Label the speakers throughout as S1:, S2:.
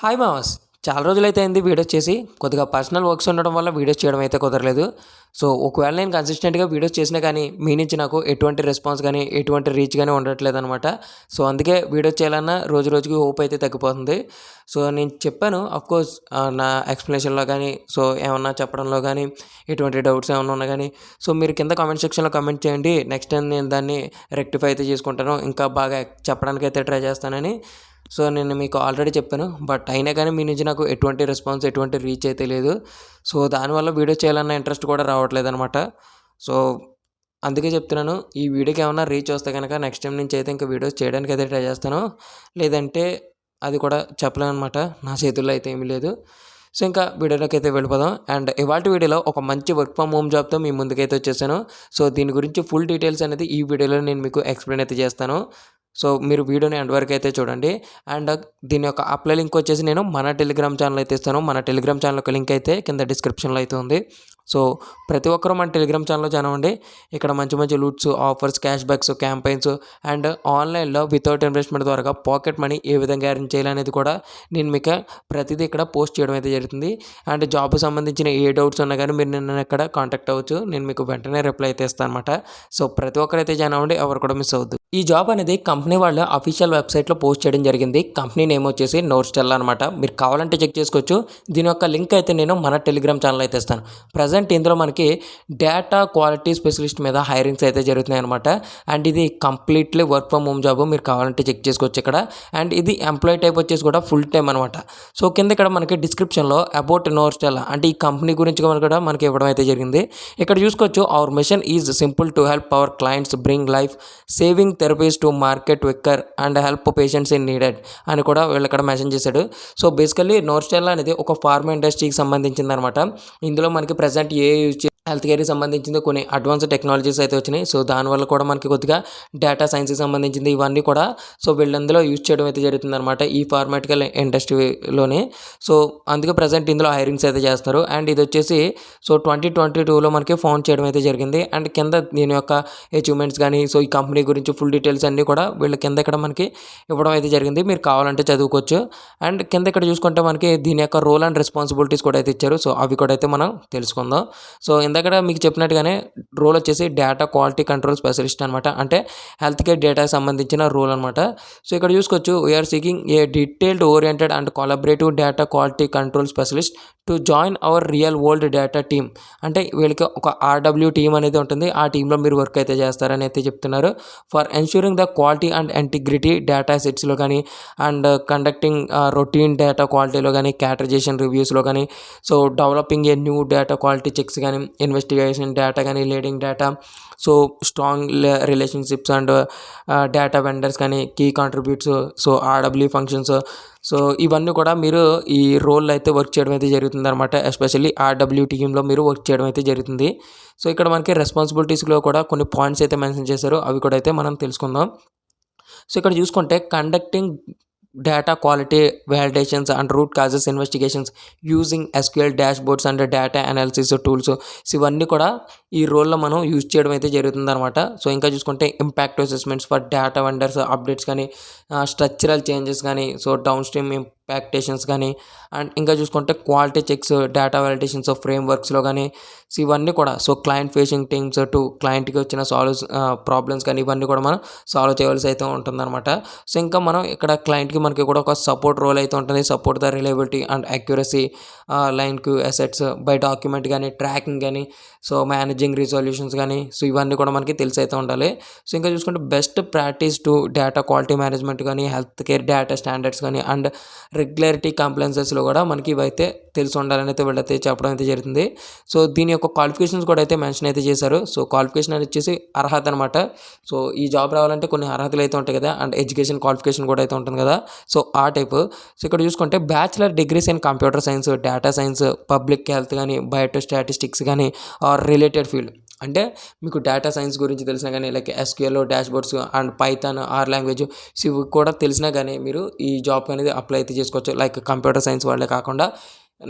S1: Hi మామస్. చాలా రోజులైతే అయింది వీడియోస్ చేసి. కొద్దిగా పర్సనల్ వర్క్స్ ఉండడం వల్ల వీడియోస్ చేయడం అయితే కుదరలేదు. సో, ఒకవేళ నేను కన్సిస్టెంట్‌గా వీడియోస్ చేసినా కానీ, మీ నుంచి నాకు ఎటువంటి రెస్పాన్స్ గానీ, ఎటువంటి రీచ్ గానీ ఉండట్లేదనమాట. సో, అందుకే వీడియోస్ చేయాలన్నా రోజు రోజుకి హోప్ అయితే తగ్గిపోతుంది. సో, నేను చెప్పాను ఆఫ్‌కోర్స్ నా ఎక్స్‌ప్లనేషన్‌లో గానీ, సో, ఏమన్నా చెప్పడంలో గానీ, ఎటువంటి డౌట్స్ ఏమన్నా ఉన్నా గానీ, సో, మీరు కింద కామెంట్ సెక్షన్‌లో కామెంట్ చేయండి. నెక్స్ట్ టైం నేను దాన్ని రెక్టిఫై అయితే చేసుకుంటాను. ఇంకా బాగా చెప్పడానికైతే ట్రై చేస్తానని. సో, నేను మీకు ఆల్రెడీ చెప్పాను. బట్ అయినా కానీ మీ నుంచి నాకు ఎటువంటి రెస్పాన్స్, ఎటువంటి రీచ్ అయితే లేదు. సో, దానివల్ల వీడియో చేయాలన్న ఇంట్రెస్ట్ కూడా రావట్లేదనమాట. సో, అందుకే చెప్తున్నాను. ఈ వీడియోకి ఏమన్నా రీచ్ వస్తే గనక నెక్స్ట్ టైం నుంచి అయితే ఇంకా వీడియోస్ చేయడానికైతే ట్రై చేస్తాను. లేదంటే అది కూడా చెప్పలేననమాట. నా చేతుల్లో అయితే ఏమీ లేదు. సో, ఇంకా వీడియోలోకి అయితే వెళ్ళిపోదాం. అండ్ ఇవాల్టి వీడియోలో ఒక మంచి వర్క్ ఫ్రమ్ హోమ్ జాబ్‌తో మీ ముందుకైతే వచ్చేసాను. సో, దీని గురించి ఫుల్ డీటెయిల్స్ అనేది ఈ వీడియోలో నేను మీకు ఎక్స్‌ప్లెయిన్ అయితే చేస్తాను. సో, మీరు వీడియోని ఎండ్ వరకు అయితే చూడండి. అండ్ దీని యొక్క అప్లై లింక్ వచ్చేసి నేను మన టెలిగ్రామ్ ఛానల్ అయితే ఇస్తాను. మన టెలిగ్రామ్ ఛానల్ యొక్క లింక్ అయితే కింద డిస్క్రిప్షన్‌లో అయితే ఉంది. సో, ప్రతి ఒక్కరూ మన టెలిగ్రామ్ ఛానల్‌లో జాయిన్ అవ్వండి. ఇక్కడ మంచి మంచి loots, offers, cash backs, campaigns and ఆన్లైన్‌లో వితౌట్ ఇన్వెస్ట్‌మెంట్ ద్వారా పాకెట్ మనీ ఏ విధంగా ఎర్న్ చేయాలనేది కూడా నేను మీకు ప్రతిదీ ఇక్కడ పోస్ట్ చేయడం అయితే జరుగుతుంది. అండ్ జాబ్‌కి సంబంధించిన ఏ డౌట్స్ ఉన్నా కానీ మీరు నన్ను ఇక్కడ కాంటాక్ట్ అవ్వచ్చు. నేను మీకు వెంటనే రిప్లై అయితే ఇస్తాను అనమాట. సో, ప్రతి ఒక్కరైతే జాయిన్ అవ్వండి. ఎవరు కూడా మిస్ అవ్వద్దు. ఈ జాబ్ అనేది కంపెనీ వాళ్ళ అఫీషియల్ వెబ్సైట్లో పోస్ట్ చేయడం జరిగింది. కంపెనీ నేమ్ వచ్చేసి నోర్స్టెల్ అనమాట. మీరు కావాలంటే చెక్ చేసుకోవచ్చు. దీని యొక్క లింక్ అయితే నేను మన టెలిగ్రామ్ ఛానల్ అయితే ఇస్తాను. ప్రజెంట్ ఇందులో మనకి డేటా క్వాలిటీ స్పెషలిస్ట్ మీద హైరింగ్స్ అయితే జరుగుతున్నాయి అనమాట. అండ్ ఇది completely work from home job. మీరు కావాలంటే చెక్ చేసుకోవచ్చు ఇక్కడ. అండ్ ఇది ఎంప్లాయీ టైప్ వచ్చేసి కూడా ఫుల్ టైం అనమాట. సో, కింద ఇక్కడ మనకి డిస్క్రిప్షన్లో అబౌట్ నోర్స్టెల్ అంటే ఈ కంపెనీ గురించి కూడా మనకి ఇవ్వడం అయితే జరిగింది. ఇక్కడ చూసుకోవచ్చు. Our mission is simple to help our clients bring life saving therapies to market quicker and help patients in needed అని కూడా వీళ్ళు ఇక్కడ మెన్షన్ చేశాడు. సో, బేసికల్లీ నోర్స్టెల్ అనేది ఒక ఫార్మా ఇండస్ట్రీకి సంబంధించింది అనమాట. ఇందులో మనకి ప్రజెంట్ హెల్త్ కేర్కి సంబంధించింది కొన్ని అడ్వాన్స్ టెక్నాలజీస్ అయితే వచ్చినాయి. సో, దానివల్ల కూడా మనకి కొద్దిగా డేటా సైన్స్కి సంబంధించింది ఇవన్నీ కూడా సో వీళ్ళందులో యూజ్ చేయడం అయితే జరుగుతుంది అనమాట ఈ ఫార్మాటికల్ ఇండస్ట్రీలోనే. సో, అందుకే ప్రజెంట్ ఇందులో హైరింగ్స్ అయితే చేస్తారు. అండ్ ఇది వచ్చేసి సో 2022లో మనకి ఫౌండ్ చేయడం అయితే జరిగింది. అండ్ కింద దీని యొక్క అచీవ్మెంట్స్ కానీ సో ఈ కంపెనీ గురించి ఫుల్ డీటెయిల్స్ అన్నీ కూడా వీళ్ళ కింద ఇక్కడ మనకి ఇవ్వడం అయితే జరిగింది. మీరు కావాలంటే చదువుకోవచ్చు. అండ్ కింద ఇక్కడ చూసుకుంటే మనకి దీని యొక్క రోల్ అండ్ రెస్పాన్సిబిలిటీస్ కూడా అయితే ఇచ్చారు. సో, అవి కూడా అయితే మనం తెలుసుకుందాం. సో, ఇందాక మీకు చెప్పినట్టుగానే రోల్ వచ్చేసి డేటా క్వాలిటీ కంట్రోల్ స్పెషలిస్ట్ అనమాట. అంటే హెల్త్ కేర్ డేటాకి సంబంధించిన రోల్ అనమాట. సో, ఇక్కడ చూసుకోవచ్చు. We are seeking a detailed oriented and collaborative data quality control specialist to join our real world data team. అంటే వీళ్ళకి ఒక ఆర్డబ్ల్యూ టీమ్ అనేది ఉంటుంది. ఆ టీంలో మీరు వర్క్ అయితే చేస్తారని అయితే చెప్తున్నారు. For ensuring the quality and integrity data సెట్స్లో కానీ అండ్ కండక్టింగ్ రొటీన్ డేటా క్వాలిటీలో కానీ క్యాటరైజేషన్ రివ్యూస్లో కానీ so developing a new data quality checks కానీ ఇన్వెస్టిగేషన్ డేటా కానీ leading data so strong relationships and data vendors కానీ key contributes so RW functions so ఇవన్నీ కూడా మీరు ఈ రోల్లో అయితే వర్క్ చేయడం అయితే జరుగుతుంది అనమాట. ఎస్పెషల్లీ ఆర్డబ్ల్యూ టీంలో మీరు వర్క్ చేయడం అయితే జరుగుతుంది. సో, ఇక్కడ మనకి రెస్పాన్సిబిలిటీస్లో కూడా కొన్ని పాయింట్స్ అయితే మెన్షన్ చేశారు. అవి కూడా అయితే మనం తెలుసుకుందాం. సో, ఇక్కడ చూసుకుంటే conducting data quality validations and root causes investigations using SQL dashboards and data analysis tools so ఇవన్నీ కూడా ఈ రోల్లో మనం యూజ్ చేయడం అయితే జరుగుతుంది అనమాట. సో, ఇంకా చూసుకుంటే impact assessments for data vendors updates కానీ స్ట్రక్చరల్ చేంజెస్ కానీ సో డౌన్ స్ట్రీమ్ ఇంపాక్టేషన్స్ కానీ అండ్ ఇంకా చూసుకుంటే క్వాలిటీ చెక్స్ డేటా వ్యాలిడేషన్స్ ఫ్రేమ్ వర్క్స్లో కానీ సో ఇవన్నీ కూడా so client facing teams to క్లయింట్కి వచ్చిన ప్రాబ్లమ్స్ కానీ ఇవన్నీ కూడా మనం సాల్వ్ చేయవలసి అయితే ఉంటుందన్నమాట. సో, ఇంకా మనం ఇక్కడ క్లయింట్కి మనకి కూడా ఒక సపోర్ట్ రోల్ అయితే ఉంటుంది. Support the reliability and accuracy line queue assets by document కానీ ట్రాకింగ్ కానీ సో మేనేజింగ్ రిజల్యూషన్స్ కానీ సో ఇవన్నీ కూడా మనకి తెలిసి అయితే ఉండాలి. సో, ఇంకా చూసుకుంటే best practice to data quality management కానీ హెల్త్ కేర్ డేటా స్టాండర్డ్స్ కానీ అండ్ రెగ్యులారిటీ కంప్లైన్సెస్లో కూడా మనకి ఇవైతే తెలిసి ఉండాలని అయితే వీళ్ళైతే చెప్పడం అయితే జరుగుతుంది. సో, దీని యొక్క క్వాలిఫికేషన్స్ కూడా అయితే మెన్షన్ అయితే చేశారు. సో, క్వాలిఫికేషన్ అనేది వచ్చేసి అర్హత అనమాట. సో, ఈ జాబ్ రావాలంటే కొన్ని అర్హతలు అయితే ఉంటాయి కదా అండ్ ఎడ్యుకేషన్ క్వాలిఫికేషన్ కూడా అయితే ఉంటుంది కదా సో ఆ టైప్. సో, ఇక్కడ చూసుకుంటే bachelor degrees in computer science data science public health కానీ బయోటో స్టాటిస్టిక్స్ కానీ ఆర్ రిలేటెడ్ ఫీల్డ్ అంటే మీకు డేటా సైన్స్ గురించి తెలిసినా కానీ like SQL dashboards and Python R language so ఇవి కూడా తెలిసినా కానీ మీరు ఈ జాబ్ అనేది అప్లై అయితే చేసుకోవచ్చు. లైక్ కంప్యూటర్ సైన్స్ వాళ్ళే కాకుండా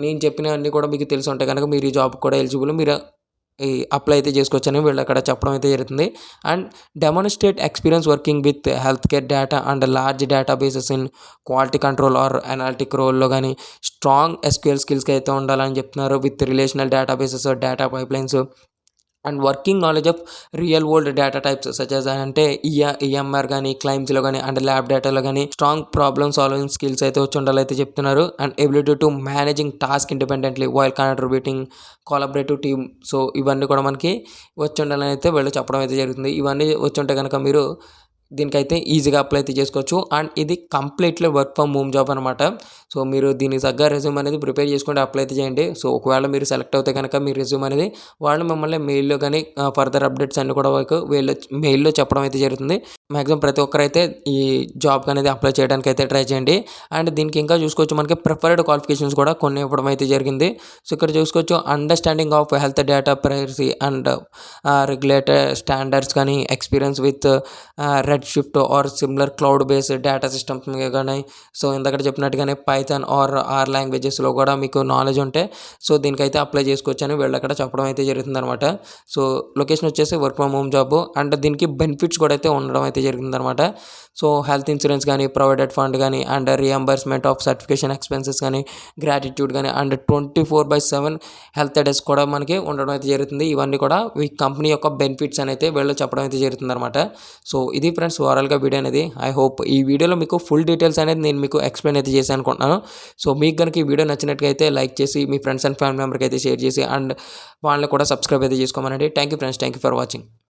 S1: నేను చెప్పినవన్నీ కూడా మీకు తెలిసి ఉంటాయి కనుక మీరు ఈ జాబ్ కూడా ఎలిజిబుల్. మీరు ఈ అప్లై అయితే చేసుకోవచ్చని వీళ్ళు అక్కడ చెప్పడం అయితే జరుగుతుంది. And demonstrate experience working with health care data and large databases in quality control or analytic రోల్‌లో గానీ స్ట్రాంగ్ ఎస్‌క్యూఎల్ స్కిల్స్‌కి అయితే ఉండాలని చెప్తున్నారు. With relational databases, data pipelines and working knowledge of real world data types such as అంటే EMR కానీ, క్లైమ్స్‌లో గానీ అండ్ ల్యాబ్ డేటాలో గానీ స్ట్రాంగ్ ప్రాబ్లమ్ సాల్వింగ్ స్కిల్స్ అయితే వచ్చి ఉండాలైతే చెప్తున్నారు. And ability to managing task independently while contributing collaborative team. So ఇవన్నీ కూడా మనకి వచ్చి ఉండాలని అయితే వీళ్ళు చెప్పడం అయితే జరుగుతుంది. ఇవన్నీ వచ్చుంటే కనుక మీరు దీనికైతే ఈజీగా అప్లై అయితే చేసుకోవచ్చు. అండ్ ఇది completely work from home job అనమాట. సో మీరు దీనికి తగ్గ రెజ్యూమ్ అనేది ప్రిపేర్ చేసుకొని అప్లై అయితే చేయండి. సో ఒకవేళ మీరు సెలెక్ట్ అవుతే కనుక మీ రెజ్యూమ్ అనేది వాళ్ళు మిమ్మల్ని మెయిల్‌లో కానీ ఫర్దర్ అప్డేట్స్ అన్నీ కూడా మీకు మెయిల్‌లో చెప్పడం అయితే జరుగుతుంది. మాక్సిమం ప్రతి ఒక్కరైతే ఈ జాబ్‌కి అనేది అప్లై చేయడానికి అయితే ట్రై చేయండి. అండ్ దీనికి ఇంకా చూసుకోవచ్చు మనకి ప్రిఫర్డ్ క్వాలిఫికేషన్స్ కూడా కొన్ని ఇవ్వడం అయితే జరిగింది. సో ఇక్కడ చూసుకోవచ్చు understanding of health data privacy and regulated standards కానీ experience with Redshift or similar cloud based data systems కానీ సో ఇందాక చెప్పినట్టుగానే పైథాన్ ఆర్ ఆర్ లాంగ్వేజెస్లో కూడా మీకు నాలెడ్జ్ ఉంటే సో దీనికైతే అప్లై చేసుకోవచ్చు అని వీళ్ళు అక్కడ చెప్పడం అయితే జరుగుతుందనమాట. సో లొకేషన్ వచ్చేసి work from home job and దీనికి బెనిఫిట్స్ కూడా అయితే ఉండడం అయితే జరిగిందనమాట. సో హెల్త్ ఇన్సూరెన్స్ కానీ, ప్రొవిడెంట్ ఫండ్ కానీ and reimbursement of certification expenses కానీ, గ్రాటిట్యూడ్ కానీ అండ్ 24/7 హెల్త్ డెస్క్ కూడా మనకి ఉండడం అయితే జరుగుతుంది. ఇవన్నీ కూడా ఈ కంపెనీ యొక్క బెనిఫిట్స్ అని అయితే వీళ్ళు చెప్పడం అయితే జరుగుతుందనమాట. సో ఇది ఫ్రెండ్స్ ఓవరాల్గా వీడియో అనేది. ఐ హోప్ ఈ వీడియోలో మీకు ఫుల్ డీటెయిల్స్ అనేది నేను మీకు ఎక్స్ప్లెయిన్ అయితే చేశాను అనుకుంటున్నాను. సో మీకు కనుక ఈ వీడియో నచ్చినట్లయితే లైక్ చేసి మీ ఫ్రెండ్స్ అండ్ ఫ్యామిలీ మెంబర్కి అయితే షేర్ చేసి అండ్ వాళ్ళని కూడా సబ్స్క్రైబ్ అయితే చేసుకోమనండి. Thank you friends, thank you for watching.